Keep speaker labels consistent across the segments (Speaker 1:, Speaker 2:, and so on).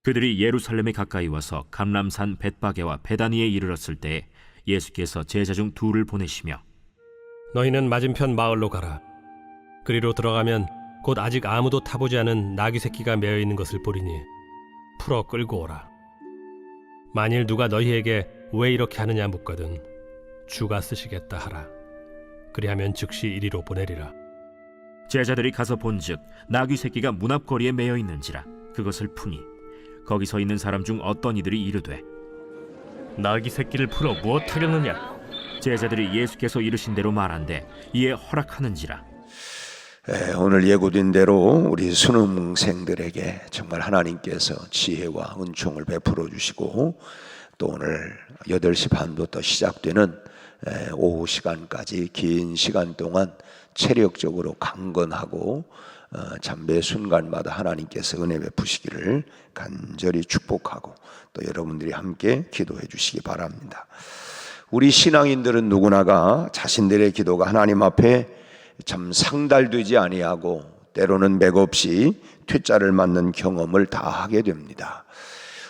Speaker 1: 그들이 예루살렘에 가까이 와서 감람산 벳바게와 베다니에 이르렀을 때 예수께서 제자 중 둘을 보내시며
Speaker 2: 너희는 맞은편 마을로 가라. 그리로 들어가면 곧 아직 아무도 타보지 않은 나귀 새끼가 매어 있는 것을 보리니 풀어 끌고 오라. 만일 누가 너희에게 왜 이렇게 하느냐 묻거든 주가 쓰시겠다 하라. 그리하면 즉시 이리로 보내리라.
Speaker 1: 제자들이 가서 본즉 나귀 새끼가 문 앞거리에 매여 있는지라 그것을 푸니 거기 서 있는 사람 중 어떤 이들이 이르되
Speaker 2: 나귀 새끼를 풀어 무엇하려느냐?
Speaker 1: 제자들이 예수께서 이르신 대로 말한대 이에 허락하는지라.
Speaker 3: 오늘 예고된 대로 우리 수능생들에게 정말 하나님께서 지혜와 은총을 베풀어 주시고 또 오늘 8시 반부터 시작되는 오후 시간까지 긴 시간 동안 체력적으로 강건하고 참 매 순간마다 하나님께서 은혜 베푸시기를 간절히 축복하고 또 여러분들이 함께 기도해 주시기 바랍니다. 우리 신앙인들은 누구나가 자신들의 기도가 하나님 앞에 참 상달되지 아니하고 때로는 맥없이 퇴짜를 맞는 경험을 다 하게 됩니다.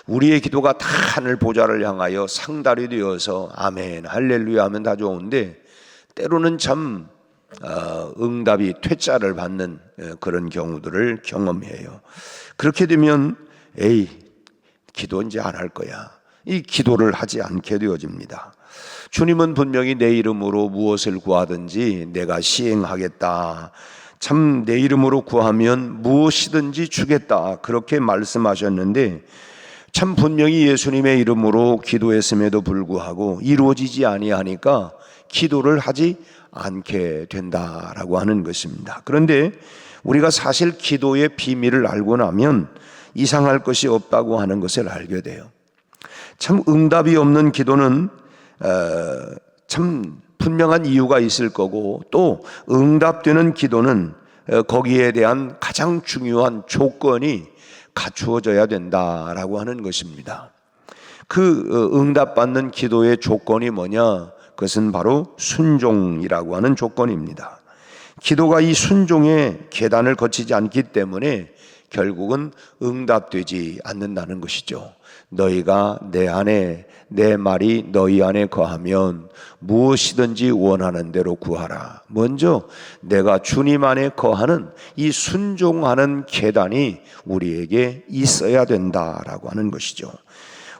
Speaker 3: 우리의 기도가 다 하늘 보좌를 향하여 상달이 되어서 아멘 할렐루야 하면 다 좋은데 때로는 참 응답이 퇴짜를 받는 그런 경우들을 경험해요. 그렇게 되면 에이 기도 이제 안 할 거야, 이 기도를 하지 않게 되어집니다. 주님은 분명히 내 이름으로 무엇을 구하든지 내가 시행하겠다, 참 내 이름으로 구하면 무엇이든지 주겠다 그렇게 말씀하셨는데 참 분명히 예수님의 이름으로 기도했음에도 불구하고 이루어지지 아니하니까 기도를 하지 않게 된다라고 하는 것입니다. 그런데 우리가 사실 기도의 비밀을 알고 나면 이상할 것이 없다고 하는 것을 알게 돼요. 참 응답이 없는 기도는 참 분명한 이유가 있을 거고 또 응답되는 기도는 거기에 대한 가장 중요한 조건이 갖추어져야 된다라고 하는 것입니다. 그 응답받는 기도의 조건이 뭐냐? 그것은 바로 순종이라고 하는 조건입니다. 기도가 이 순종의 계단을 거치지 않기 때문에 결국은 응답되지 않는다는 것이죠. 너희가 내 안에, 내 말이 너희 안에 거하면 무엇이든지 원하는 대로 구하라. 먼저 내가 주님 안에 거하는 이 순종하는 계단이 우리에게 있어야 된다라고 하는 것이죠.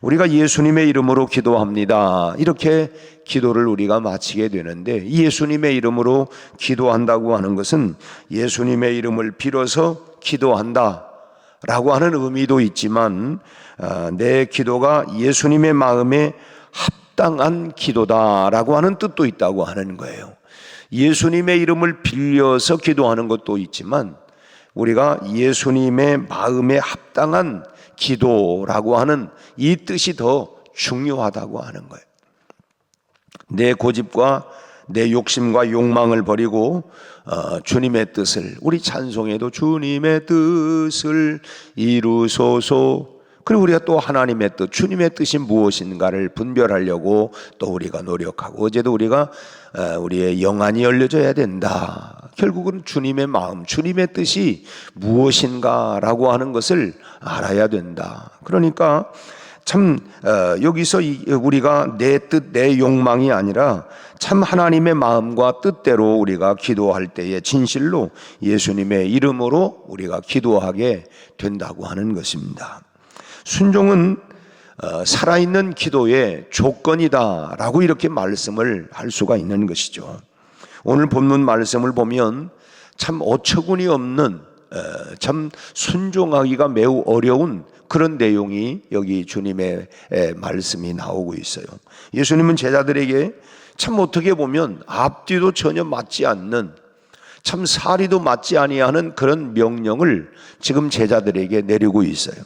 Speaker 3: 우리가 예수님의 이름으로 기도합니다, 이렇게 기도를 우리가 마치게 되는데 예수님의 이름으로 기도한다고 하는 것은 예수님의 이름을 빌어서 기도한다 라고 하는 의미도 있지만 내 기도가 예수님의 마음에 합당한 기도다라고 하는 뜻도 있다고 하는 거예요. 예수님의 이름을 빌려서 기도하는 것도 있지만 우리가 예수님의 마음에 합당한 기도라고 하는 이 뜻이 더 중요하다고 하는 거예요. 내 고집과 내 욕심과 욕망을 버리고 주님의 뜻을, 우리 찬송에도 주님의 뜻을 이루소서, 그리고 우리가 또 하나님의 뜻, 주님의 뜻이 무엇인가를 분별하려고 또 우리가 노력하고, 어제도 우리가 우리의 영안이 열려져야 된다, 결국은 주님의 마음, 주님의 뜻이 무엇인가라고 하는 것을 알아야 된다. 그러니까 참 여기서 우리가 내 뜻, 내 욕망이 아니라 참 하나님의 마음과 뜻대로 우리가 기도할 때에 진실로 예수님의 이름으로 우리가 기도하게 된다고 하는 것입니다. 순종은 살아있는 기도의 조건이다라고 이렇게 말씀을 할 수가 있는 것이죠. 오늘 본문 말씀을 보면 참 어처구니 없는, 참 순종하기가 매우 어려운 그런 내용이 여기 주님의 말씀이 나오고 있어요. 예수님은 제자들에게 참 어떻게 보면 앞뒤도 전혀 맞지 않는, 참 사리도 맞지 아니하는 그런 명령을 지금 제자들에게 내리고 있어요.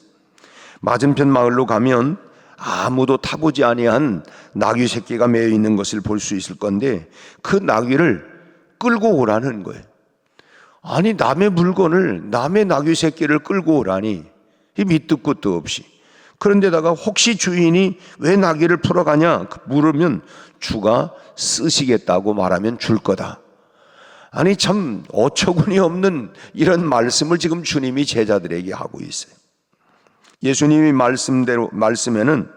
Speaker 3: 맞은편 마을로 가면 아무도 타보지 아니한 나귀 새끼가 매여 있는 것을 볼 수 있을 건데 그 나귀를 끌고 오라는 거예요. 아니, 남의 물건을, 남의 나귀 새끼를 끌고 오라니, 이 밑도 끝도 없이. 그런데다가 혹시 주인이 왜 나귀를 풀어가냐 물으면 주가 쓰시겠다고 말하면 줄 거다. 아니, 참 어처구니 없는 이런 말씀을 지금 주님이 제자들에게 하고 있어요. 예수님이 말씀에는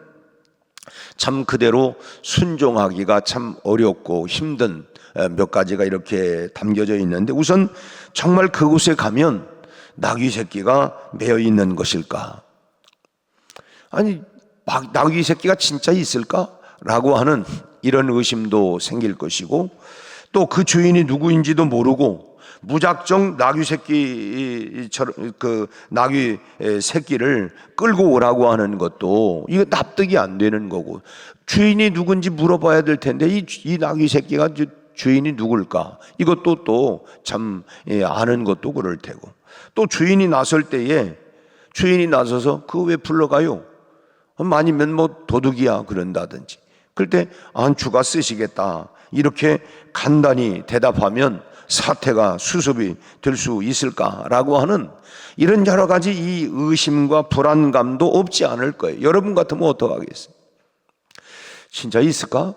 Speaker 3: 참 그대로 순종하기가 참 어렵고 힘든 몇 가지가 이렇게 담겨져 있는데, 우선 정말 그곳에 가면 나귀 새끼가 매여 있는 것일까? 아니, 나귀 새끼가 진짜 있을까? 라고 하는 이런 의심도 생길 것이고, 또 그 주인이 누구인지도 모르고 무작정 나귀 새끼를 끌고 오라고 하는 것도 이거 납득이 안 되는 거고, 주인이 누군지 물어봐야 될 텐데 이 나귀 새끼가 주인이 누굴까? 이것도 또 참 아는 것도 그럴 테고, 또 주인이 나설 때에 주인이 나서서 그거 왜 불러가요? 아니면 뭐 도둑이야 그런다든지, 그럴 때 주가 쓰시겠다 이렇게 간단히 대답하면 사태가 수습이 될 수 있을까라고 하는 이런 여러 가지 이 의심과 불안감도 없지 않을 거예요. 여러분 같으면 어떡하겠어요? 진짜 있을까?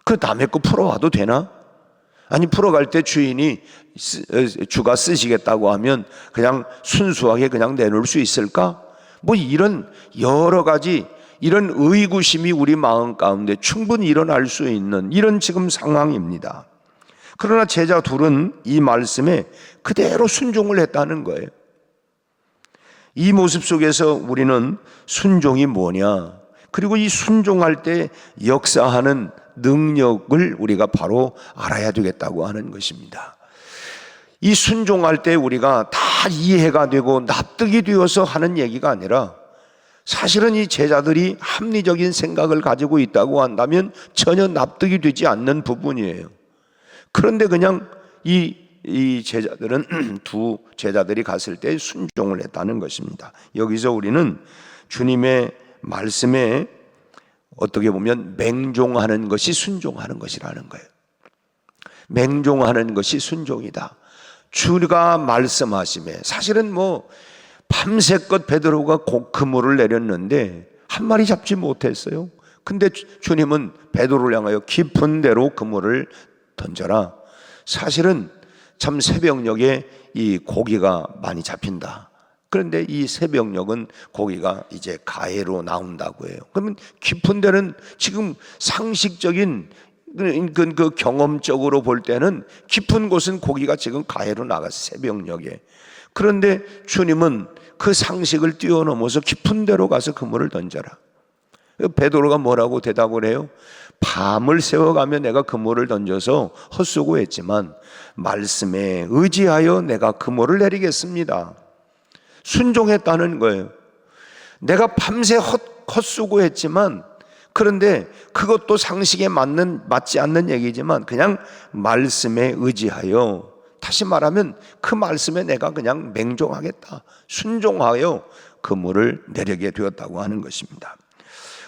Speaker 3: 그 남의 거 풀어와도 되나? 아니, 풀어갈 때 주가 쓰시겠다고 하면 그냥 순수하게 그냥 내놓을 수 있을까? 뭐 이런 여러 가지 이런 의구심이 우리 마음 가운데 충분히 일어날 수 있는 이런 지금 상황입니다. 그러나 제자 둘은 이 말씀에 그대로 순종을 했다는 거예요. 이 모습 속에서 우리는 순종이 뭐냐, 그리고 이 순종할 때 역사하는 능력을 우리가 바로 알아야 되겠다고 하는 것입니다. 이 순종할 때 우리가 다 이해가 되고 납득이 되어서 하는 얘기가 아니라, 사실은 이 제자들이 합리적인 생각을 가지고 있다고 한다면 전혀 납득이 되지 않는 부분이에요. 그런데 그냥 이 제자들은 두 제자들이 갔을 때 순종을 했다는 것입니다. 여기서 우리는 주님의 말씀에 어떻게 보면 맹종하는 것이 순종하는 것이라는 거예요. 맹종하는 것이 순종이다. 주가 말씀하심에, 사실은 뭐 밤새껏 베드로가 그물을 내렸는데 한 마리 잡지 못했어요. 근데 주님은 베드로를 향하여 깊은 데로 그물을 던져라. 사실은 참 새벽녘에 이 고기가 많이 잡힌다. 그런데 이 새벽녘은 고기가 이제 가해로 나온다고 해요. 그러면 깊은 데는 지금 상식적인 그 경험적으로 볼 때는 깊은 곳은 고기가 지금 가해로 나갔어, 새벽녘에. 그런데 주님은 그 상식을 뛰어넘어서 깊은 데로 가서 그물을 던져라. 베드로가 뭐라고 대답을 해요? 밤을 새워가며 내가 그물을 던져서 헛수고했지만 말씀에 의지하여 내가 그물을 내리겠습니다. 순종했다는 거예요. 내가 밤새 헛수고했지만, 그런데 그것도 상식에 맞지 않는 얘기지만 그냥 말씀에 의지하여, 다시 말하면 그 말씀에 내가 그냥 맹종하겠다, 순종하여 그물을 내리게 되었다고 하는 것입니다.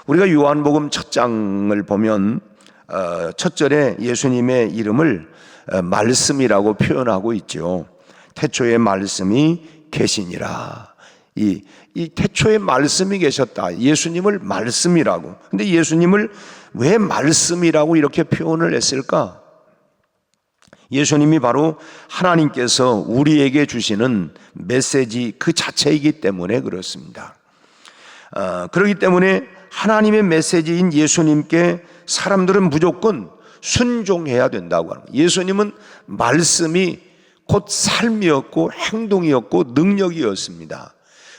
Speaker 3: 우리가 요한복음 첫 장을 보면 첫 절에 예수님의 이름을 말씀이라고 표현하고 있죠. 태초에 말씀이 계시니라. 이 태초에 말씀이 계셨다, 예수님을 말씀이라고. 근데 예수님을 왜 말씀이라고 이렇게 표현을 했을까? 예수님이 바로 하나님께서 우리에게 주시는 메시지 그 자체이기 때문에 그렇습니다. 그렇기 때문에 하나님의 메시지인 예수님께 사람들은 무조건 순종해야 된다고 합니다. 예수님은 말씀이 곧 삶이었고 행동이었고 능력이었습니다.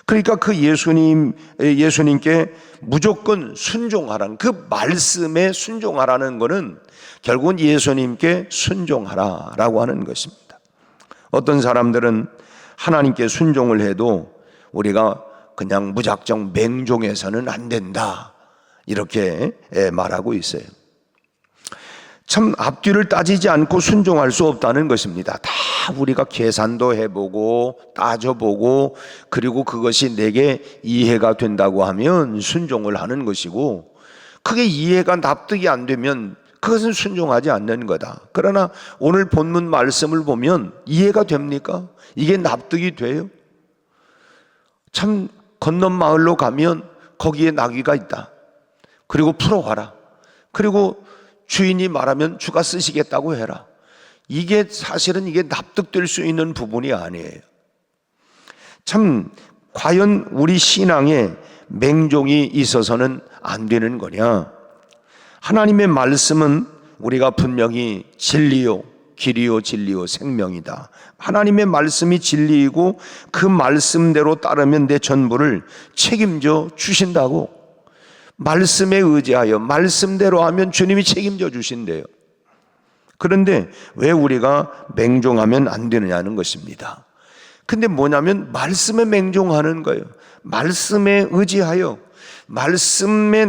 Speaker 3: 그러니까 그 예수님께 무조건 순종하라는, 그 말씀에 순종하라는 것은 결국은 예수님께 순종하라라고 하는 것입니다. 어떤 사람들은 하나님께 순종을 해도 우리가 그냥 무작정 맹종해서는 안 된다, 이렇게 말하고 있어요. 참 앞뒤를 따지지 않고 순종할 수 없다는 것입니다. 다 우리가 계산도 해보고 따져보고, 그리고 그것이 내게 이해가 된다고 하면 순종을 하는 것이고, 그게 이해가 납득이 안 되면 그것은 순종하지 않는 거다. 그러나 오늘 본문 말씀을 보면 이해가 됩니까? 이게 납득이 돼요? 참 건넌 마을로 가면 거기에 나귀가 있다. 그리고 풀어와라. 그리고 주인이 말하면 주가 쓰시겠다고 해라. 이게 사실은 이게 납득될 수 있는 부분이 아니에요. 참 과연 우리 신앙에 맹종이 있어서는 안 되는 거냐? 하나님의 말씀은 우리가 분명히 진리요 길이요 진리요 생명이다. 하나님의 말씀이 진리이고 그 말씀대로 따르면 내 전부를 책임져 주신다고. 말씀에 의지하여 말씀대로 하면 주님이 책임져 주신대요. 그런데 왜 우리가 맹종하면 안 되느냐는 것입니다. 근데 뭐냐면 말씀에 맹종하는 거예요. 말씀에 의지하여 말씀에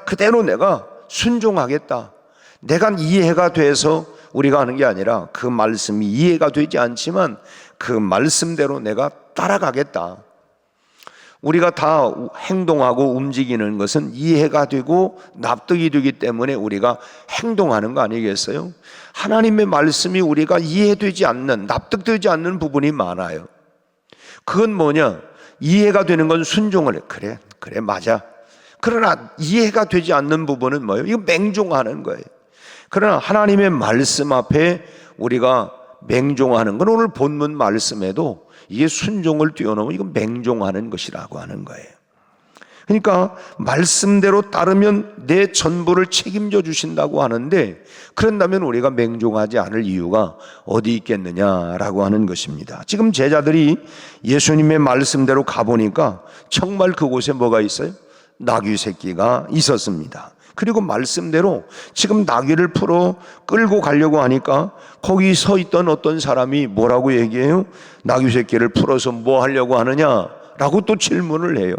Speaker 3: 그대로 내가 순종하겠다. 내가 이해가 돼서 우리가 하는 게 아니라 그 말씀이 이해가 되지 않지만 그 말씀대로 내가 따라가겠다. 우리가 다 행동하고 움직이는 것은 이해가 되고 납득이 되기 때문에 우리가 행동하는 거 아니겠어요? 하나님의 말씀이 우리가 이해되지 않는, 납득되지 않는 부분이 많아요. 그건 뭐냐? 이해가 되는 건 순종을 해. 그래 맞아. 그러나 이해가 되지 않는 부분은 뭐예요? 이거 맹종하는 거예요. 그러나 하나님의 말씀 앞에 우리가 맹종하는 건 오늘 본문 말씀에도 이게 순종을 뛰어넘어 이건 맹종하는 것이라고 하는 거예요. 그러니까 말씀대로 따르면 내 전부를 책임져 주신다고 하는데, 그런다면 우리가 맹종하지 않을 이유가 어디 있겠느냐라고 하는 것입니다. 지금 제자들이 예수님의 말씀대로 가보니까 정말 그곳에 뭐가 있어요? 나귀 새끼가 있었습니다. 그리고 말씀대로 지금 나귀를 풀어 끌고 가려고 하니까 거기 서 있던 어떤 사람이 뭐라고 얘기해요? 나귀 새끼를 풀어서 뭐 하려고 하느냐라고 또 질문을 해요.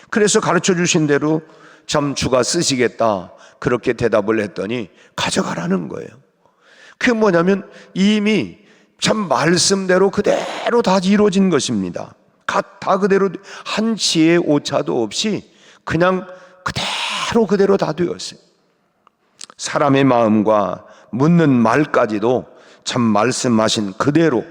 Speaker 3: 그래서 가르쳐 주신 대로 참 주가 쓰시겠다 그렇게 대답을 했더니 가져가라는 거예요. 그게 뭐냐면 이미 참 말씀대로 그대로 다 이루어진 것입니다. 다 그대로 한치의 오차도 없이 그냥 그대로 다 되었어요. 사람의 마음과 묻는 말까지도 참 말씀하신 그대로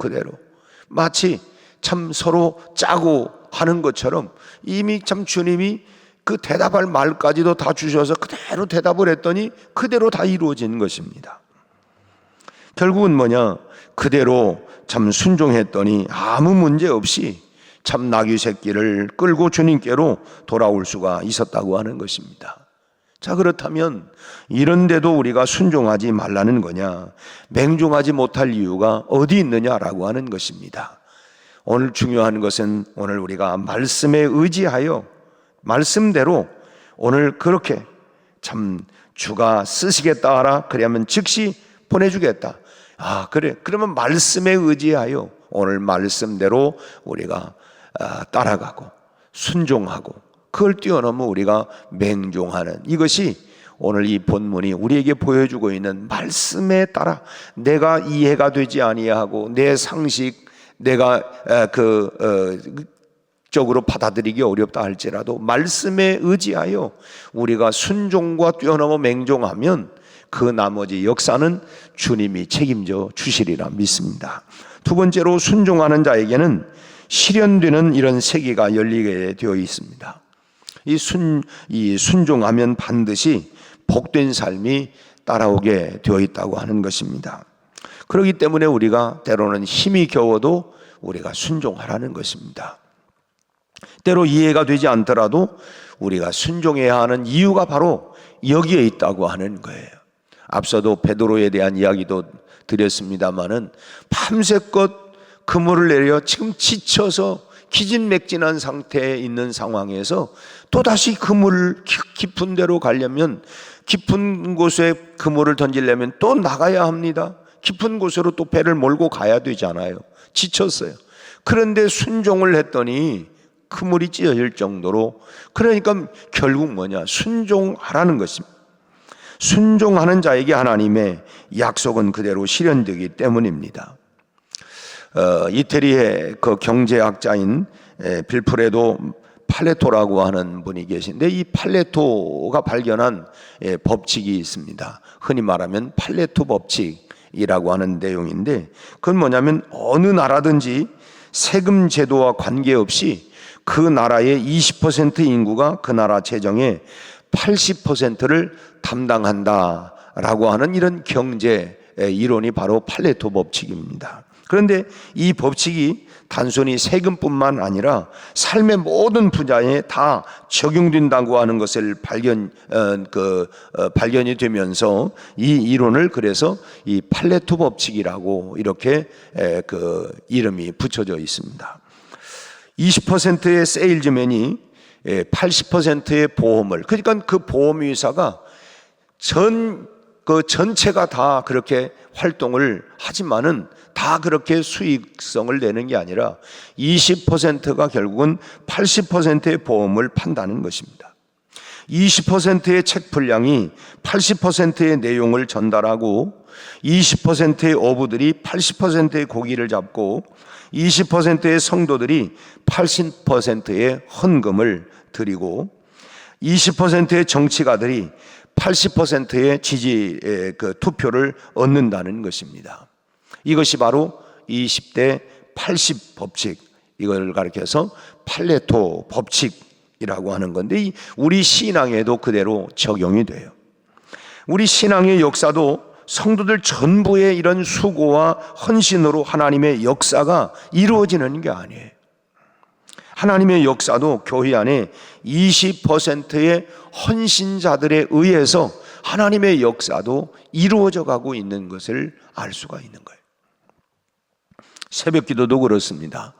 Speaker 3: 마치 참 서로 짜고 하는 것처럼 이미 참 주님이 그 대답할 말까지도 다 주셔서 그대로 대답을 했더니 그대로 다 이루어진 것입니다. 결국은 뭐냐? 그대로 참 순종했더니 아무 문제 없이 참 나귀 새끼를 끌고 주님께로 돌아올 수가 있었다고 하는 것입니다. 자, 그렇다면 이런데도 우리가 순종하지 말라는 거냐? 맹종하지 못할 이유가 어디 있느냐라고 하는 것입니다. 오늘 중요한 것은 오늘 우리가 말씀에 의지하여 말씀대로 오늘 그렇게 참 주가 쓰시겠다 하라 그러면 즉시 보내주겠다. 그래 그러면 말씀에 의지하여 오늘 말씀대로 우리가 따라가고 순종하고 그걸 뛰어넘어 우리가 맹종하는 이것이 오늘 이 본문이 우리에게 보여주고 있는 말씀에 따라 내가 이해가 되지 아니하고 내 상식 내가 적으로 받아들이기 어렵다 할지라도 말씀에 의지하여 우리가 순종과 뛰어넘어 맹종하면 그 나머지 역사는 주님이 책임져 주시리라 믿습니다. 두 번째로 순종하는 자에게는 실현되는 이런 세계가 열리게 되어 있습니다. 이 순종하면 반드시 복된 삶이 따라오게 되어 있다고 하는 것입니다. 그렇기 때문에 우리가 때로는 힘이 겨워도 우리가 순종하라는 것입니다. 때로 이해가 되지 않더라도 우리가 순종해야 하는 이유가 바로 여기에 있다고 하는 거예요. 앞서도 베드로에 대한 이야기도 드렸습니다마는 밤새껏 그물을 내려 지금 지쳐서 기진맥진한 상태에 있는 상황에서 또다시 그물 깊은 데로 가려면 깊은 곳에 그물을 던지려면 또 나가야 합니다. 깊은 곳으로 또 배를 몰고 가야 되잖아요. 지쳤어요. 그런데 순종을 했더니 그물이 찢어질 정도로, 그러니까 결국 뭐냐? 순종하라는 것입니다. 순종하는 자에게 하나님의 약속은 그대로 실현되기 때문입니다. 이태리의 그 경제학자인 빌프레도 팔레토라고 하는 분이 계신데 이 팔레토가 발견한 법칙이 있습니다. 흔히 말하면 팔레토 법칙이라고 하는 내용인데 그건 뭐냐면 어느 나라든지 세금 제도와 관계없이 그 나라의 20% 인구가 그 나라 재정의 80%를 담당한다라고 하는 이런 경제 이론이 바로 팔레토 법칙입니다. 그런데 이 법칙이 단순히 세금뿐만 아니라 삶의 모든 분야에 다 적용된다고 하는 것을 발견이 되면서 이 이론을 그래서 이 팔레토 법칙이라고 이렇게 이름이 붙여져 있습니다. 20%의 세일즈맨이 80%의 보험을, 그러니까 그 보험회사가 전체가 다 그렇게 활동을 하지만은 다 그렇게 수익성을 내는 게 아니라 20%가 결국은 80%의 보험을 판다는 것입니다. 20%의 책 분량이 80%의 내용을 전달하고 20%의 어부들이 80%의 고기를 잡고 20%의 성도들이 80%의 헌금을 드리고 20%의 정치가들이 80%의 투표를 얻는다는 것입니다. 이것이 바로 20대 80 법칙, 이걸 가리켜서 팔레토 법칙이라고 하는 건데 우리 신앙에도 그대로 적용이 돼요. 우리 신앙의 역사도 성도들 전부의 이런 수고와 헌신으로 하나님의 역사가 이루어지는 게 아니에요. 하나님의 역사도 교회 안에 20%의 헌신자들에 의해서 하나님의 역사도 이루어져 가고 있는 것을 알 수가 있는 거예요. 새벽 기도도 그렇습니다.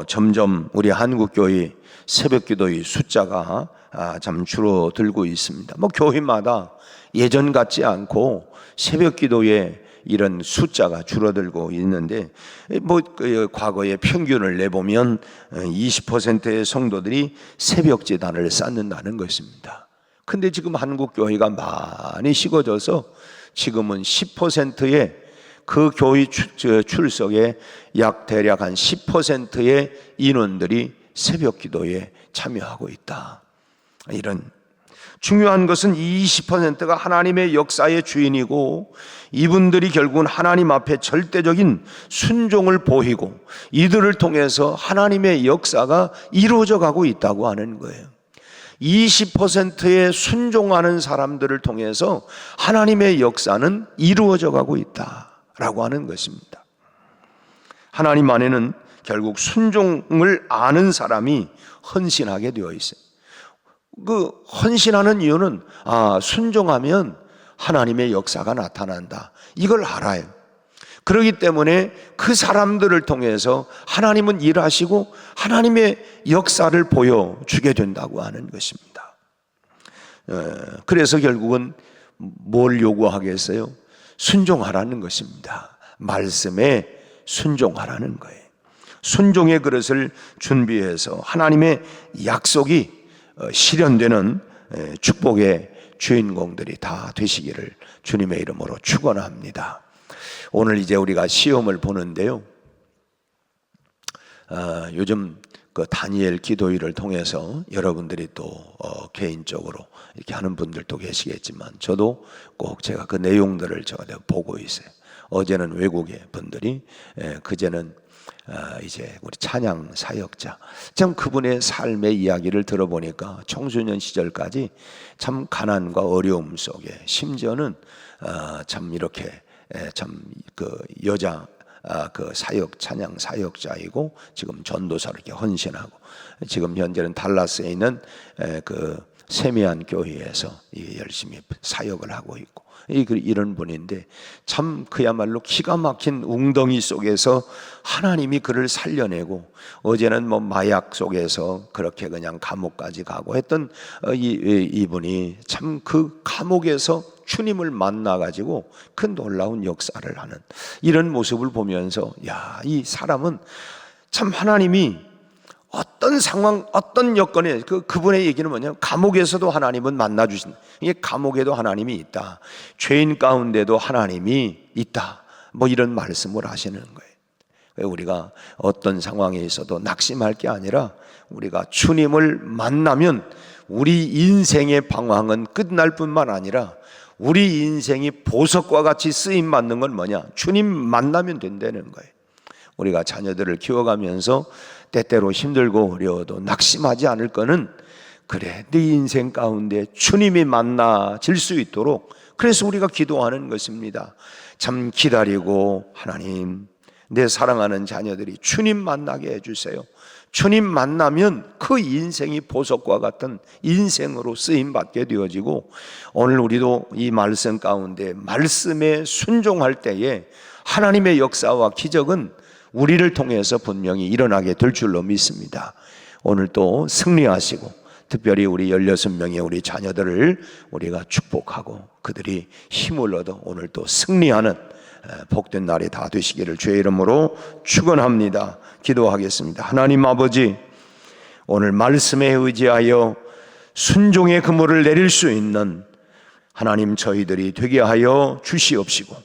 Speaker 3: 점점 우리 한국 교회 새벽 기도의 숫자가 참 줄어들고 있습니다. 교회마다 예전 같지 않고 새벽 기도에 이런 숫자가 줄어들고 있는데 과거의 평균을 내보면 20%의 성도들이 새벽 제단을 쌓는다는 것입니다. 근데 지금 한국 교회가 많이 식어져서 지금은 10%의 그 교회 출석에 대략 한 10%의 인원들이 새벽 기도에 참여하고 있다. 이런 중요한 것은 20%가 하나님의 역사의 주인이고 이분들이 결국은 하나님 앞에 절대적인 순종을 보이고 이들을 통해서 하나님의 역사가 이루어져 가고 있다고 하는 거예요. 20%의 순종하는 사람들을 통해서 하나님의 역사는 이루어져 가고 있다라고 하는 것입니다. 하나님 안에는 결국 순종을 아는 사람이 헌신하게 되어 있어요. 그 헌신하는 이유는 순종하면 하나님의 역사가 나타난다, 이걸 알아요. 그렇기 때문에 그 사람들을 통해서 하나님은 일하시고 하나님의 역사를 보여주게 된다고 하는 것입니다. 그래서 결국은 뭘 요구하겠어요? 순종하라는 것입니다. 말씀에 순종하라는 거예요. 순종의 그릇을 준비해서 하나님의 약속이 실현되는 축복의 주인공들이 다 되시기를 주님의 이름으로 축원합니다. 오늘 이제 우리가 시험을 보는데요. 요즘 그 다니엘 기도회를 통해서 여러분들이 또 개인적으로 이렇게 하는 분들도 계시겠지만 저도 꼭 제가 그 내용들을 제가 보고 있어요. 어제는 외국의 분들이, 그제는 이제 우리 찬양 사역자, 참 그분의 삶의 이야기를 들어보니까 청소년 시절까지 참 가난과 어려움 속에, 심지어는 참 이렇게 참 그 여자 그 사역, 찬양 사역자이고 지금 전도사로 이렇게 헌신하고 지금 현재는 달라스에 있는 그 세미한 교회에서 열심히 사역을 하고 있고 이런 분인데 참 그야말로 기가 막힌 웅덩이 속에서 하나님이 그를 살려내고, 어제는 마약 속에서 그렇게 그냥 감옥까지 가고 했던 이분이 참 그 감옥에서 주님을 만나가지고 큰 놀라운 역사를 하는 이런 모습을 보면서 이 사람은 참 하나님이 어떤 상황, 어떤 여건에 그분의 얘기는 뭐냐면 감옥에서도 하나님은 만나주신다. 이게 감옥에도 하나님이 있다. 죄인 가운데도 하나님이 있다. 이런 말씀을 하시는 거예요. 우리가 어떤 상황에 있어도 낙심할 게 아니라 우리가 주님을 만나면 우리 인생의 방황은 끝날 뿐만 아니라 우리 인생이 보석과 같이 쓰임 받는 건 뭐냐? 주님 만나면 된다는 거예요. 우리가 자녀들을 키워가면서 때때로 힘들고 어려워도 낙심하지 않을 거는, 그래, 네 인생 가운데 주님이 만나질 수 있도록, 그래서 우리가 기도하는 것입니다. 참 기다리고 하나님 내 사랑하는 자녀들이 주님 만나게 해주세요. 주님 만나면 그 인생이 보석과 같은 인생으로 쓰임받게 되어지고, 오늘 우리도 이 말씀 가운데 말씀에 순종할 때에 하나님의 역사와 기적은 우리를 통해서 분명히 일어나게 될 줄로 믿습니다. 오늘 또 승리하시고, 특별히 우리 16명의 우리 자녀들을 우리가 축복하고 그들이 힘을 얻어 오늘 또 승리하는 복된 날이 다 되시기를 주의 이름으로 축원합니다. 기도하겠습니다. 하나님 아버지, 오늘 말씀에 의지하여 순종의 그물을 내릴 수 있는 하나님 저희들이 되게 하여 주시옵시고,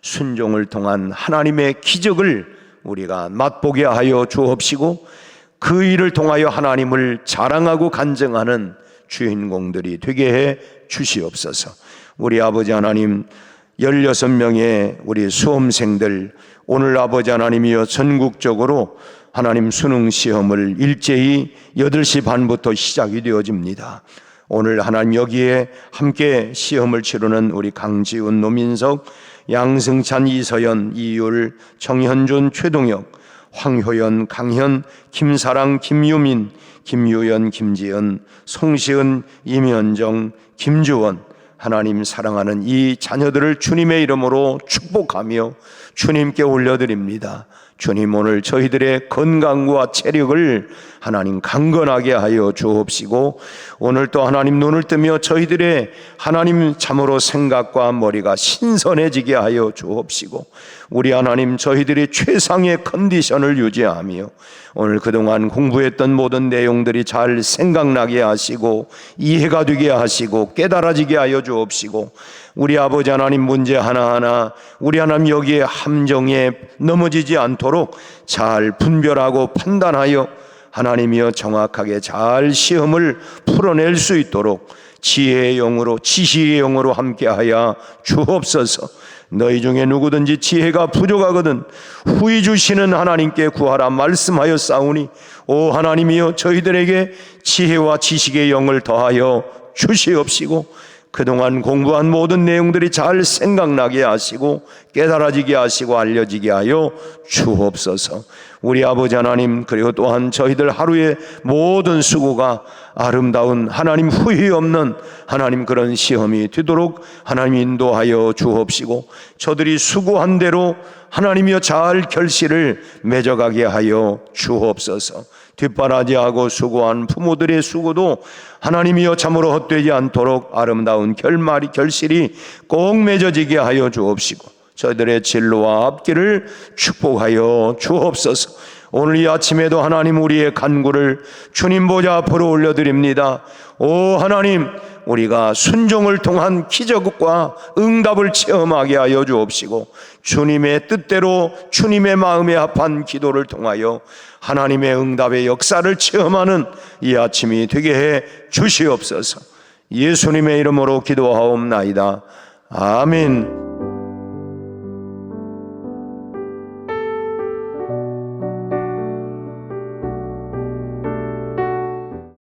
Speaker 3: 순종을 통한 하나님의 기적을 우리가 맛보게 하여 주옵시고, 그 일을 통하여 하나님을 자랑하고 간증하는 주인공들이 되게 해 주시옵소서. 우리 아버지 하나님, 16명의 우리 수험생들, 오늘 아버지 하나님이여 전국적으로 하나님 수능 시험을 일제히 8시 반부터 시작이 되어집니다. 오늘 하나님 여기에 함께 시험을 치르는 우리 강지훈, 노민석, 양승찬, 이서연, 이율, 정현준, 최동혁, 황효연, 강현, 김사랑, 김유민, 김유연, 김지은, 송시은, 임현정, 김주원, 하나님 사랑하는 이 자녀들을 주님의 이름으로 축복하며 주님께 올려드립니다. 주님, 오늘 저희들의 건강과 체력을 하나님 강건하게 하여 주옵시고, 오늘 또 하나님 눈을 뜨며 저희들의 하나님 참으로 생각과 머리가 신선해지게 하여 주옵시고, 우리 하나님 저희들이 최상의 컨디션을 유지하며 오늘 그동안 공부했던 모든 내용들이 잘 생각나게 하시고 이해가 되게 하시고 깨달아지게 하여 주옵시고, 우리 아버지 하나님 문제 하나하나 우리 하나님 여기에 함정에 넘어지지 않도록 잘 분별하고 판단하여 하나님이여 정확하게 잘 시험을 풀어낼 수 있도록 지혜의 영으로 지식의 영으로 함께하여 주옵소서. 너희 중에 누구든지 지혜가 부족하거든 후히 주시는 하나님께 구하라 말씀하여 싸우니, 오 하나님이여 저희들에게 지혜와 지식의 영을 더하여 주시옵시고, 그동안 공부한 모든 내용들이 잘 생각나게 하시고 깨달아지게 하시고 알려지게 하여 주옵소서. 우리 아버지 하나님, 그리고 또한 저희들 하루의 모든 수고가 아름다운 하나님 후회 없는 하나님 그런 시험이 되도록 하나님 인도하여 주옵시고, 저들이 수고한 대로 하나님이여 잘 결실을 맺어가게 하여 주옵소서. 뒷바라지하고 수고한 부모들의 수고도 하나님이여 참으로 헛되지 않도록 아름다운 결실이 꼭 맺어지게 하여 주옵시고, 저희들의 진로와 앞길을 축복하여 주옵소서. 오늘 이 아침에도 하나님 우리의 간구를 주님 보좌 앞으로 올려드립니다. 오 하나님, 우리가 순종을 통한 기적과 응답을 체험하게 하여 주옵시고, 주님의 뜻대로 주님의 마음에 합한 기도를 통하여 하나님의 응답의 역사를 체험하는 이 아침이 되게 해 주시옵소서. 예수님의 이름으로 기도하옵나이다. 아멘.